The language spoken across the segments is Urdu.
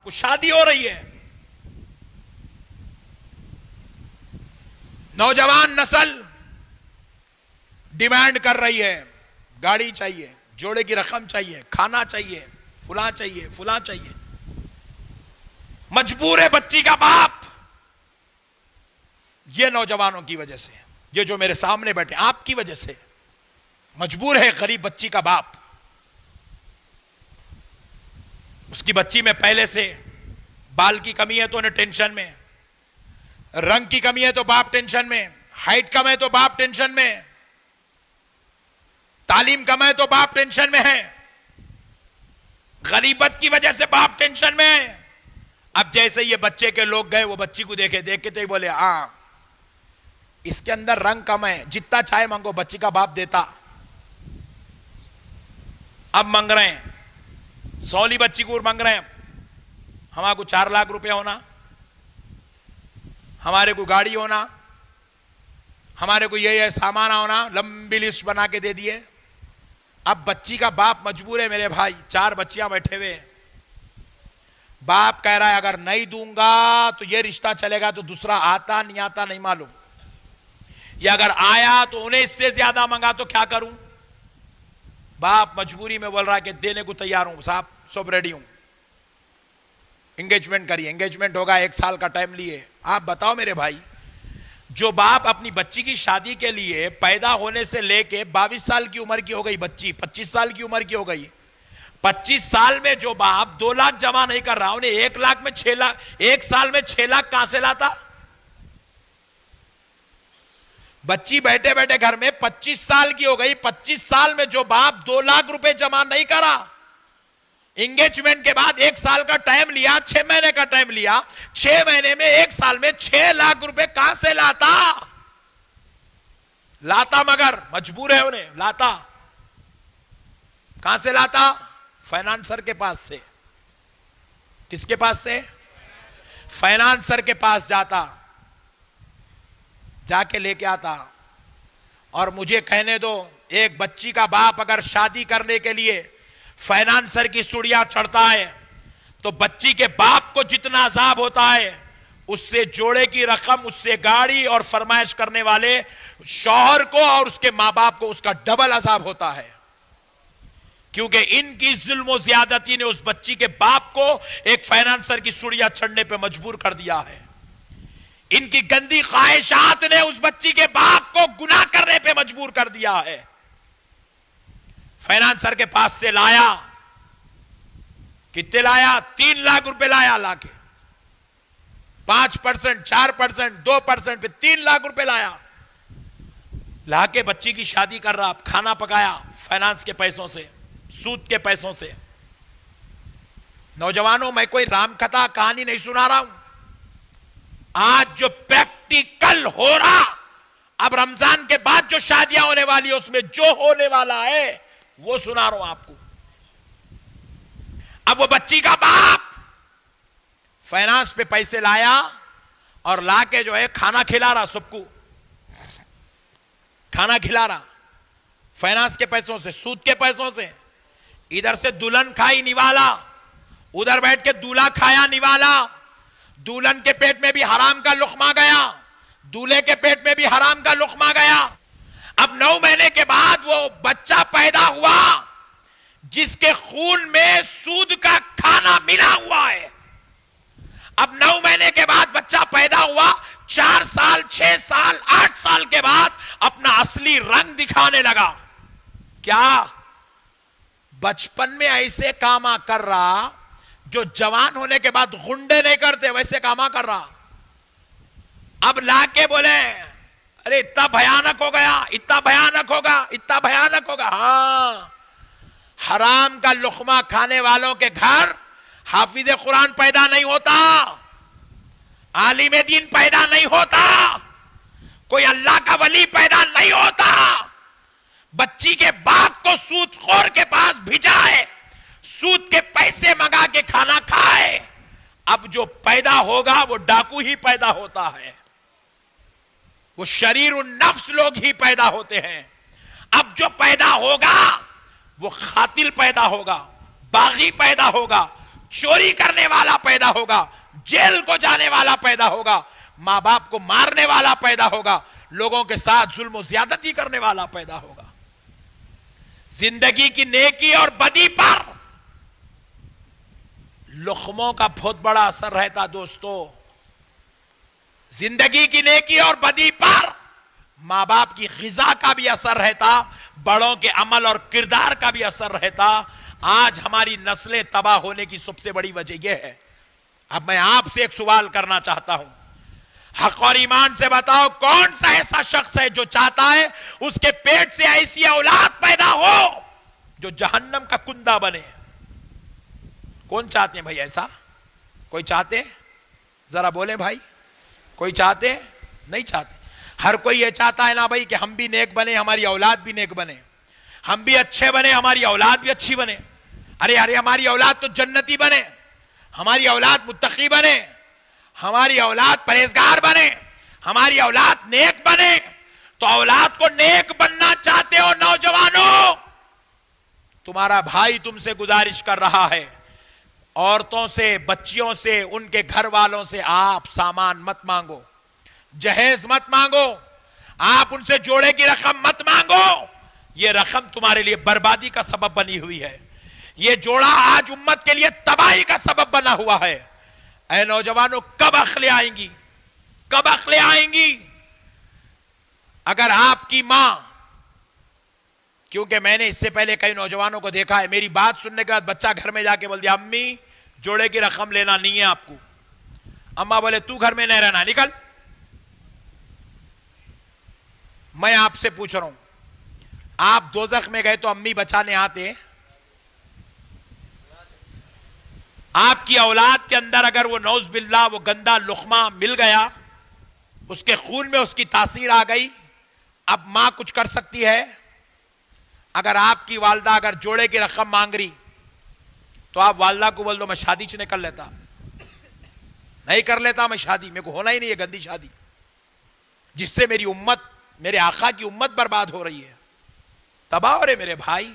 کچھ شادی ہو رہی ہے، نوجوان نسل ڈیمانڈ کر رہی ہے، گاڑی چاہیے، جوڑے کی رقم چاہیے، کھانا چاہیے، فلاں چاہیے، فلاں چاہیے. مجبور ہے بچی کا باپ. یہ نوجوانوں کی وجہ سے، یہ جو میرے سامنے بیٹھے آپ کی وجہ سے مجبور ہے غریب بچی کا باپ. اس کی بچی میں پہلے سے بال کی کمی ہے تو انہیں ٹینشن میں، رنگ کی کمی ہے تو باپ ٹینشن میں، ہائٹ کم ہے تو باپ ٹینشن میں، تعلیم کم ہے تو باپ ٹینشن میں ہے، غریبت کی وجہ سے باپ ٹینشن میں ہے. اب جیسے یہ بچے کے لوگ گئے، وہ بچی کو دیکھتے بولے ہاں اس کے اندر رنگ کم ہے، جتنا چاہے مانگو. بچی کا باپ دیتا. اب مانگ رہے ہیں، سولی بچی کو مانگ رہے ہیں، ہمارے کو 4 لاکھ روپے ہونا، ہمارے کو گاڑی ہونا، ہمارے کو یہ سامان ہونا، لمبی لسٹ بنا کے دے دیے. اب بچی کا باپ مجبور ہے میرے بھائی، 4 بچیاں بیٹھے ہوئے، باپ کہہ رہا ہے اگر نہیں دوں گا تو یہ رشتہ چلے گا تو دوسرا آتا نہیں آتا نہیں معلوم، یا اگر آیا تو انہیں اس سے زیادہ منگا تو کیا کروں. باپ مجبوری میں بول رہا ہے کہ دینے کو تیار ہوں صاحب، سب ریڈی ہوں، انگیجمنٹ کریے. انگیجمنٹ ہوگا 1 سال کا ٹائم لیے. آپ بتاؤ میرے بھائی، جو باپ اپنی بچی کی شادی کے لیے پیدا ہونے سے لے کے 22 سال کی عمر کی ہو گئی بچی، 25 سال کی عمر کی ہو گئی، 25 سال میں جو باپ 2 لاکھ جمع نہیں کر رہا، انہیں 1 لاکھ میں 6 لاکھ، 1 سال میں 6 لاکھ کہاں سے لاتا. بچی بیٹھے بیٹھے گھر میں 25 سال کی ہو گئی، 25 سال میں جو باپ 2 لاکھ روپے جمع نہیں کرا، انگیجمنٹ کے بعد 1 سال کا ٹائم لیا، 6 مہینے کا ٹائم لیا، 6 مہینے میں 1 سال میں 6 لاکھ روپے کہاں سے لاتا مگر مجبور ہے انہیں لاتا. کہاں سے لاتا؟ فائنانسر کے پاس سے. کس کے پاس سے؟ فائنانسر کے پاس جاتا، جا کے لے کے آتا. اور مجھے کہنے دو، ایک بچی کا باپ اگر شادی کرنے کے لیے فائنانسر کی سوڑیاں چڑھتا ہے تو بچی کے باپ کو جتنا عذاب ہوتا ہے، اس سے جوڑے کی رقم، اس سے گاڑی اور فرمائش کرنے والے شوہر کو اور اس کے ماں باپ کو اس کا ڈبل عذاب ہوتا ہے. کیونکہ ان کی ظلم و زیادتی نے اس بچی کے باپ کو ایک فائنانسر کی سوڑیاں چڑھنے پہ مجبور کر دیا ہے. ان کی گندی خواہشات نے اس بچی کے باپ کو گناہ کرنے پہ مجبور کر دیا ہے. فائنانسر کے پاس سے لایا، کتنے لایا؟ 3 لاکھ روپے لایا. لا کے 5%، 4%، 2% پہ 3 لاکھ روپے لایا. لا کے بچی کی شادی کر رہا، کھانا پکایا فائنانس کے پیسوں سے، سود کے پیسوں سے. نوجوانوں، میں کوئی رام کتھا کہانی نہیں سنا رہا ہوں. آج جو پریکٹیکل ہو رہا، اب رمضان کے بعد جو شادیاں ہونے والی ہے اس میں جو ہونے والا ہے وہ سنا رہا ہوں آپ کو. اب وہ بچی کا باپ فائنانس پہ پیسے لایا اور لا کے جو ہے کھانا کھلا رہا، سب کو کھانا کھلا رہا فائنانس کے پیسوں سے، سود کے پیسوں سے. ادھر سے دلہن کھائی نوالا، ادھر بیٹھ کے دولہا کھایا نوالا. دلہن کے پیٹ میں بھی حرام کا لقمہ گیا، دولہے کے پیٹ میں بھی حرام کا لقمہ گیا. اب 9 مہینے کے بعد وہ بچہ پیدا ہوا جس کے خون میں سود کا کھانا ملا ہوا ہے. اب 9 مہینے کے بعد بچہ پیدا ہوا، 4 سال، 6 سال، 8 سال کے بعد اپنا اصلی رنگ دکھانے لگا. کیا بچپن میں ایسے کاما کر رہا جو جوان ہونے کے بعد غنڈے نہیں کرتے، ویسے کاما کر رہا. اب لا کے بولے ارے اتنا بھیانک ہو گیا، اتنا بھیانک ہوگا، اتنا بھیانک ہوگا. ہاں، حرام کا لقمہ کھانے والوں کے گھر حافظ قرآن پیدا نہیں ہوتا، عالم دین پیدا نہیں ہوتا، کوئی اللہ کا ولی پیدا نہیں ہوتا. بچی کے باپ کو سود خور کے پاس بھیجا ہے، سود کے پیسے منگا کے کھانا کھائے. اب جو پیدا ہوگا وہ ڈاکو ہی پیدا ہوتا ہے، وہ شریر النفس لوگ ہی پیدا ہوتے ہیں. اب جو پیدا ہوگا وہ قاتل پیدا ہوگا، باغی پیدا ہوگا، چوری کرنے والا پیدا پیدا ہوگا, جیل کو جانے والا پیدا ہوگا, ماں باپ کو مارنے والا پیدا ہوگا, لوگوں کے ساتھ ظلم و زیادتی کرنے والا پیدا ہوگا. زندگی کی نیکی اور بدی پر لقموں کا بہت بڑا اثر رہتا دوستو. زندگی کی نیکی اور بدی پر ماں باپ کی غذا کا بھی اثر رہتا, بڑوں کے عمل اور کردار کا بھی اثر رہتا. آج ہماری نسلیں تباہ ہونے کی سب سے بڑی وجہ یہ ہے. اب میں آپ سے ایک سوال کرنا چاہتا ہوں, حق اور ایمان سے بتاؤ, کون سا ایسا شخص ہے جو چاہتا ہے اس کے پیٹ سے ایسی اولاد پیدا ہو جو جہنم کا کندہ بنے؟ کون چاہتے ہیں بھائی ایسا؟ کوئی چاہتے ہیں؟ ذرا بولیں بھائی, کوئی چاہتے ہیں؟ نہیں چاہتے. ہر کوئی یہ چاہتا ہے نا بھائی کہ ہم بھی نیک بنے, ہماری اولاد بھی نیک بنے, ہم بھی اچھے بنے, ہماری اولاد بھی اچھی بنے. ارے ہماری اولاد تو جنتی بنے, ہماری اولاد متقی بنے, ہماری اولاد پرہیزگار بنے, ہماری اولاد نیک بنے. تو اولاد کو نیک بننا چاہتے ہو نوجوانوں, تمہارا بھائی تم سے گزارش کر رہا ہے, عورتوں سے, بچیوں سے, ان کے گھر والوں سے آپ سامان مت مانگو, جہیز مت مانگو, آپ ان سے جوڑے کی رقم مت مانگو. یہ رقم تمہارے لیے بربادی کا سبب بنی ہوئی ہے. یہ جوڑا آج امت کے لیے تباہی کا سبب بنا ہوا ہے. اے نوجوانوں, کب عقلیں آئیں گی؟ کب عقلیں آئیں گی؟ اگر آپ کی ماں, کیونکہ میں نے اس سے پہلے کئی نوجوانوں کو دیکھا ہے, میری بات سننے کے بعد بچہ گھر میں جا کے بول دیا امی جوڑے کی رقم لینا نہیں ہے آپ کو. اماں بولے تو گھر میں نہیں رہنا, نکل. میں آپ سے پوچھ رہا ہوں, آپ دوزخ میں گئے تو امی بچانے آتے؟ آپ کی اولاد کے اندر اگر وہ نعوذ باللہ وہ گندا لقمہ مل گیا, اس کے خون میں اس کی تاثیر آ گئی, اب ماں کچھ کر سکتی ہے؟ اگر آپ کی والدہ اگر جوڑے کی رقم مانگ رہی تو آپ والدہ کو بول دو میں شادی نہیں کر لیتا, نہیں کر لیتا میں شادی, میرے کو ہونا ہی نہیں ہے گندی شادی جس سے میری امت, میرے آقا کی امت برباد ہو رہی ہے, تباہ ہو رہے میرے بھائی.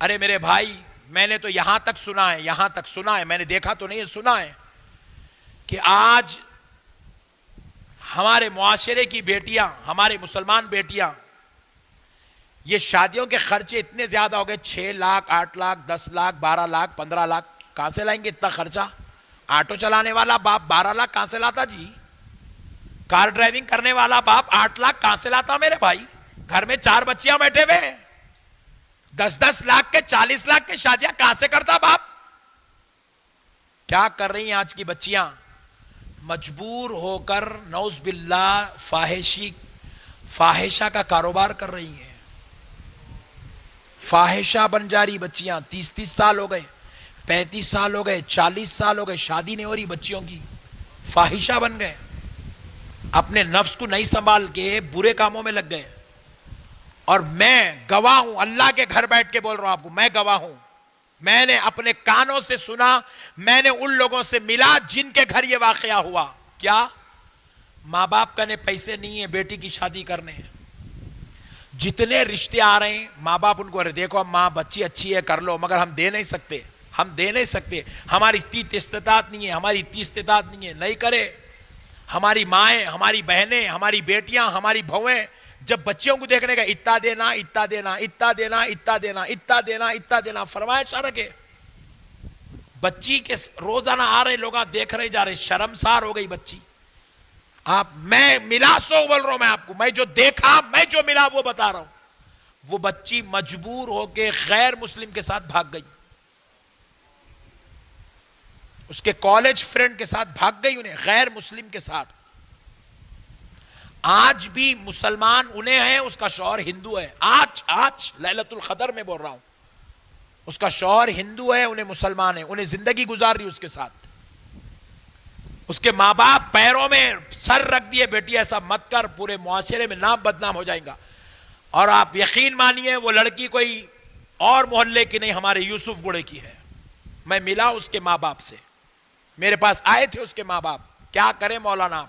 ارے میرے بھائی, میں نے تو یہاں تک سنا ہے, یہاں تک سنا ہے, میں نے دیکھا تو نہیں ہے, سنا ہے کہ آج ہمارے معاشرے کی بیٹیاں, ہمارے مسلمان بیٹیاں, یہ شادیوں کے خرچے اتنے زیادہ ہو گئے, 6 لاکھ 8 لاکھ 10 لاکھ 12 لاکھ 15 لاکھ, کہاں سے لائیں گے اتنا خرچہ؟ آٹو چلانے والا باپ 12 لاکھ کہاں سے لاتا جی؟ کار ڈرائیونگ کرنے والا باپ 8 لاکھ کہاں سے لاتا میرے بھائی؟ گھر میں 4 بچیاں بیٹھے ہوئے, 10 لاکھ کے 40 لاکھ کے شادیاں کہاں سے کرتا باپ؟ کیا کر رہی ہیں آج کی بچیاں؟ مجبور ہو کر نعوذ باللہ فاحشہ کا کاروبار کر رہی ہیں, فاحشہ بن جا رہی بچیاں. 30 سال ہو گئے, 35 سال ہو گئے, 40 سال ہو گئے, شادی نہیں ہو رہی بچیوں کی, فاحشہ بن گئے, اپنے نفس کو نہیں سنبھال کے برے کاموں میں لگ گئے. اور میں گواہ ہوں, اللہ کے گھر بیٹھ کے بول رہا ہوں آپ کو, میں گواہ ہوں, میں نے اپنے کانوں سے سنا, میں نے ان لوگوں سے ملا جن کے گھر یہ واقعہ ہوا. کیا ماں باپ کا نے پیسے نہیں ہیں بیٹی کی شادی کرنے, جتنے رشتے آ رہے ہیں ماں باپ ان کو دیکھو ماں بچی اچھی ہے کر لو, مگر ہم دے نہیں سکتے, ہم دے نہیں سکتے, ہماری اتنی استطاعت نہیں ہے, ہماری اتنی استطاعت نہیں ہے, نہیں کرے. ہماری مائیں, ہماری بہنیں, ہماری بیٹیاں, ہماری بہویں جب بچیوں کو دیکھنے کا اتنا دینا اتنا دینا اتنا دینا اتنا دینا اتنا دینا اتنا دینا فرمائش آ رکھے, بچی کے روزانہ آ رہے لوگ دیکھ رہے جا رہے, شرمسار ہو گئی بچی. آپ, میں ملا سو بول رہا ہوں میں آپ کو, میں جو دیکھا, میں جو ملا وہ بتا رہا ہوں. وہ بچی مجبور ہو کے غیر مسلم کے ساتھ بھاگ گئی, اس کے کالج فرینڈ کے ساتھ بھاگ گئی, انہیں غیر مسلم کے ساتھ. آج بھی مسلمان انہیں ہیں, اس کا شوہر ہندو ہے. آج لیلۃ القدر میں بول رہا ہوں, اس کا شوہر ہندو ہے, انہیں مسلمان ہے, انہیں زندگی گزار رہی اس کے ساتھ. اس کے ماں باپ پیروں میں سر رکھ دیے, بیٹی ایسا مت کر, پورے معاشرے میں نام بدنام ہو جائے گا. اور آپ یقین مانیے وہ لڑکی کوئی اور محلے کی نہیں, ہمارے یوسف گڑے کی ہے. میں ملا اس کے ماں باپ سے, میرے پاس آئے تھے اس کے ماں باپ. کیا کریں مولانا,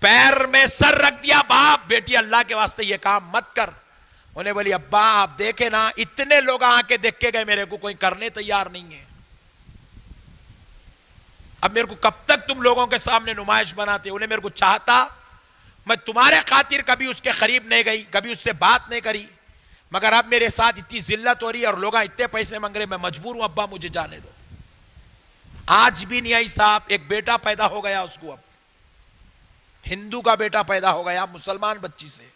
پیر میں سر رکھ دیا باپ, بیٹی اللہ کے واسطے یہ کام مت کر. انہیں بولی ابا آپ دیکھیں نا, اتنے لوگ آ کے دیکھ کے گئے, میرے کو کوئی کرنے تیار نہیں ہے. اب میرے کو کب تک تم لوگوں کے سامنے نمائش بناتے؟ انہیں میرے کو چاہتا، میں تمہارے خاطر کبھی اس کے قریب نہیں گئی، کبھی اس سے بات نہیں کری، مگر اب میرے ساتھ اتنی ذلت ہو رہی ہے اور لوگ اتنے پیسے مانگ رہے، میں مجبور ہوں ابا مجھے جانے دو۔ آج بھی نہیں آئی صاحب، ایک بیٹا پیدا ہو گیا اس کو، اب ہندو کا بیٹا پیدا ہو گیا مسلمان بچی سے۔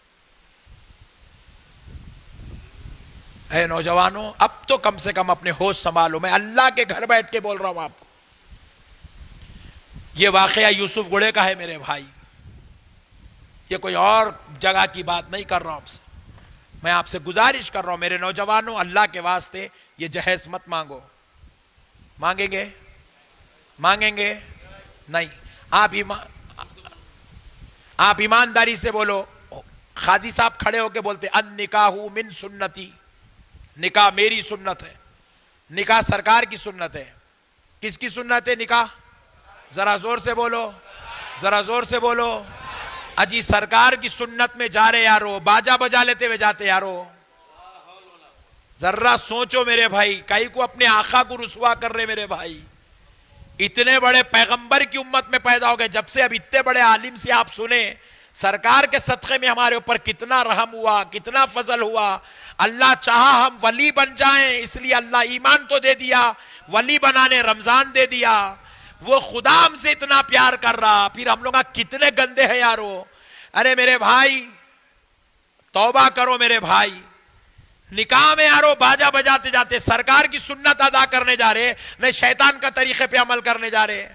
اے نوجوانوں، اب تو کم سے کم اپنے ہوش سنبھالو، میں اللہ کے گھر بیٹھ کے بول رہا ہوں آپ کو۔ یہ واقعہ یوسف گڑے کا ہے میرے بھائی، یہ کوئی اور جگہ کی بات نہیں کر رہا ہوں آپ سے، میں آپ سے گزارش کر رہا ہوں میرے نوجوانوں، اللہ کے واسطے یہ جہیز مت مانگو۔ مانگیں گے؟ مانگیں گے؟ نہیں۔ آپ ایمانداری سے بولو۔ قاضی صاحب کھڑے ہو کے بولتے النکاح من سنتی، نکاح میری سنت ہے، نکاح سرکار کی سنت ہے۔ کس کی سنت ہے نکاح؟ ذرا زور سے بولو، ذرا زور سے بولو۔ اجی سرکار کی سنت میں جا رہے یارو، باجا بجا لیتے ہوئے جاتے یارو۔ ذرا سوچو میرے بھائی، کئی کو اپنے آقا کو رسوا کر رہے میرے بھائی۔ اتنے بڑے پیغمبر کی امت میں پیدا ہو گئے، جب سے اب اتنے بڑے عالم سے آپ سنیں، سرکار کے صدقے میں ہمارے اوپر کتنا رحم ہوا، کتنا فضل ہوا۔ اللہ چاہا ہم ولی بن جائیں، اس لیے اللہ ایمان تو دے دیا، ولی بنانے رمضان دے دیا۔ وہ خدا ہم سے اتنا پیار کر رہا، پھر ہم لوگ کتنے گندے ہیں یارو۔ ارے میرے بھائی توبہ کرو میرے بھائی، نکاح میں یارو باجا بجاتے جاتے سرکار کی سنت ادا کرنے جا رہے، نہیں شیطان کا طریقے پہ عمل کرنے جا رہے۔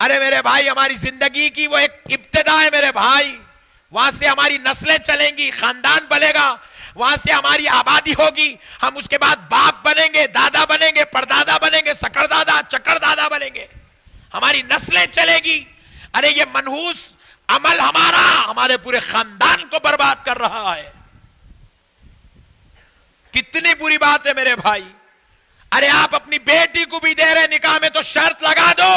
ارے میرے بھائی ہماری زندگی کی وہ ایک ابتدا ہے میرے بھائی، وہاں سے ہماری نسلیں چلیں گی، خاندان بنے گا، وہاں سے ہماری آبادی ہوگی، ہم اس کے بعد باپ بنیں گے، دادا بنیں گے، پردادا بنیں گے، سکر دادا چکر دادا بنیں گے، ہماری نسلیں چلے گی۔ ارے یہ منحوس عمل ہمارا ہمارے پورے خاندان کو برباد کر رہا ہے۔ کتنی بری بات ہے میرے بھائی۔ ارے آپ اپنی بیٹی کو بھی دے رہے نکاح میں تو شرط لگا دو،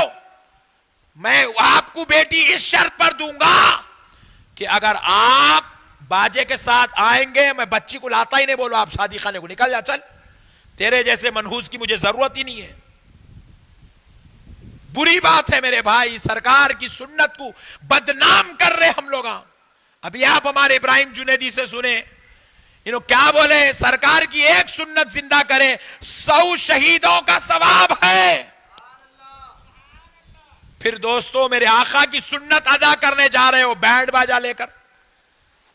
میں آپ کو بیٹی اس شرط پر دوں گا کہ اگر آپ باجے کے ساتھ آئیں گے، میں بچی کو لاتا ہی نہیں، بولو آپ شادی خانے کو نکل جا، چل، تیرے جیسے منحوس کی مجھے ضرورت ہی نہیں ہے۔ بری بات ہے میرے بھائی، سرکار کی سنت کو بدنام کر رہے ہم لوگ۔ ابھی آپ ہمارے ابراہیم جنیدی سے سنیں، انہوں کیا بولے؟ سرکار کی ایک سنت زندہ کرے 100 شہیدوں کا ثواب ہے۔ پھر دوستو میرے آقا کی سنت ادا کرنے جا رہے ہو بینڈ باجا لے کر،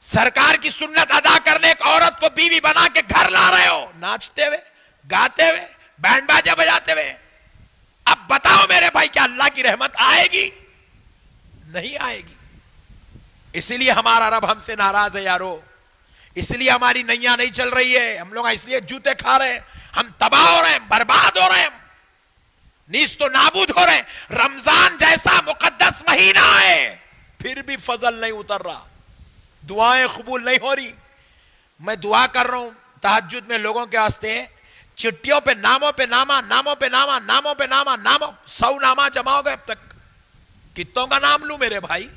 سرکار کی سنت ادا کرنے ایک عورت کو بیوی بنا کے گھر لا رہے ہو، ناچتے ہوئے، گاتے ہوئے، بینڈ باجا بجاتے ہوئے۔ اب بتاؤ میرے بھائی کیا اللہ کی رحمت آئے گی؟ نہیں آئے گی۔ اسی لیے ہمارا رب ہم سے ناراض ہے یارو، اس لیے ہماری نیا نہیں چل رہی ہے، ہم لوگ اس لیے جوتے کھا رہے ہیں، ہم تباہ ہو رہے ہیں، برباد ہو رہے ہیں، نیست و نابود ہو رہے ہیں۔ رمضان جیسا مقدس مہینہ ہے پھر بھی فضل نہیں اتر رہا، دعائیں قبول نہیں ہو رہی۔ میں دعا کر رہا ہوں تہجد میں لوگوں کے واسطے، چٹھیوں پہ ناموں پہ نامہ، ناموں پہ نامہ، ناموں پہ نامہ، ناموں 100 نامہ جمع ہو گئے اب تک۔ کتنوں کا نام لوں میرے بھائی؟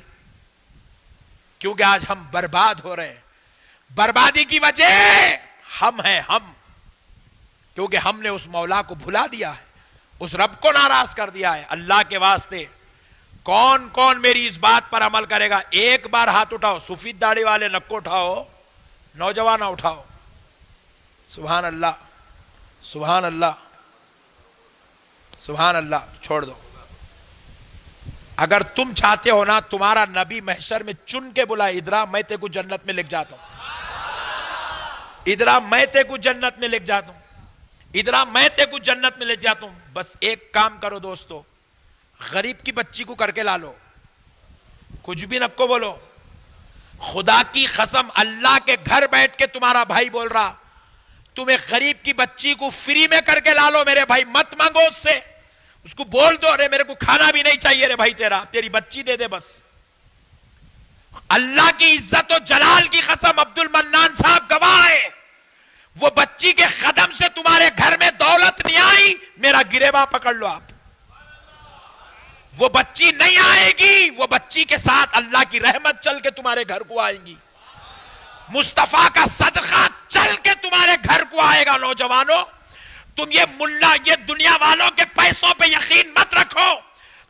کیونکہ آج ہم برباد ہو رہے ہیں۔ بربادی کی وجہ ہم ہیں، ہم، کیونکہ ہم نے اس مولا کو بھلا دیا ہے، اس رب کو ناراض کر دیا ہے۔ اللہ کے واسطے کون کون میری اس بات پر عمل کرے گا؟ ایک بار ہاتھ اٹھاؤ، سفید داڑھی والے نکو اٹھاؤ، نوجوانہ اٹھاؤ۔ سبحان اللہ، سبحان اللہ، سبحان اللہ۔ چھوڑ دو۔ اگر تم چاہتے ہو نا تمہارا نبی محشر میں چن کے بلائے، ادھرا میں تے کو جنت میں لکھ جاتا ہوں، ادھرا میں تے کو جنت میں لکھ جاتا ہوں، ادھرا میں تے کو جنت میں لکھ جاتا ہوں۔ بس ایک کام کرو دوستو، غریب کی بچی کو کر کے لا لو، کچھ بھی نکو بولو۔ خدا کی قسم اللہ کے گھر بیٹھ کے تمہارا بھائی بول رہا، تم ایک غریب کی بچی کو فری میں کر کے لا لو میرے بھائی، مت مانگو اس سے، اس کو بول دو ارے میرے کو کھانا بھی نہیں چاہیے رے بھائی، تیری بچی دے دے بس۔ اللہ کی عزت و جلال کی قسم عبد المنان صاحب گواہ ہے، وہ بچی کے قدم سے تمہارے گھر میں دولت نہیں آئی، میرا گریباں پکڑ لو آپ، وہ بچی نہیں آئے گی، وہ بچی کے ساتھ اللہ کی رحمت چل کے تمہارے گھر کو آئیں گی، مصطفیٰ کا صدقہ چل کے تمہارے گھر کو آئے گا۔ نوجوانوں تم یہ ملا، یہ دنیا والوں کے پیسوں پہ یقین مت رکھو،